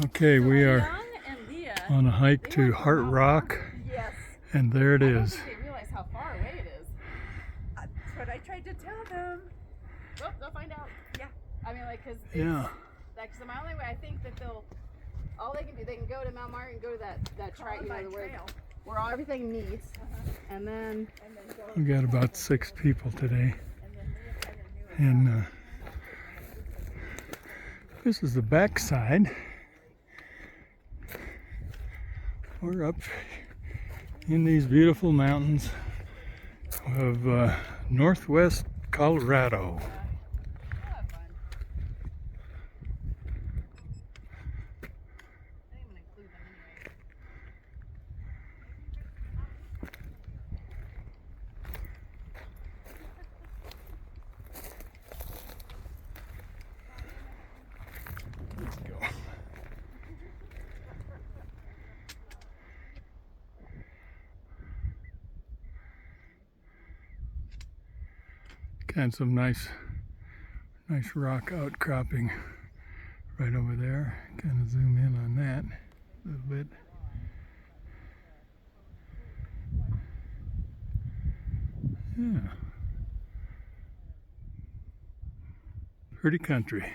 Okay, we are Young and Leah, on a hike to Heart Rock, yes. and there it I don't is. think they realize how far away it is. That's what I tried to tell them. Well, they'll find out. Yeah. I mean, like, because Yeah. That's my only way. I think that all they can do, they can go to Mount Martin and go to that trail, where everything meets, and then We got about 6 people today, and this is the back side. We're up in these beautiful mountains of northwest Colorado. Let's go. Got some nice rock outcropping right over there. Kind of zoom in on that a little bit. Yeah. Pretty country.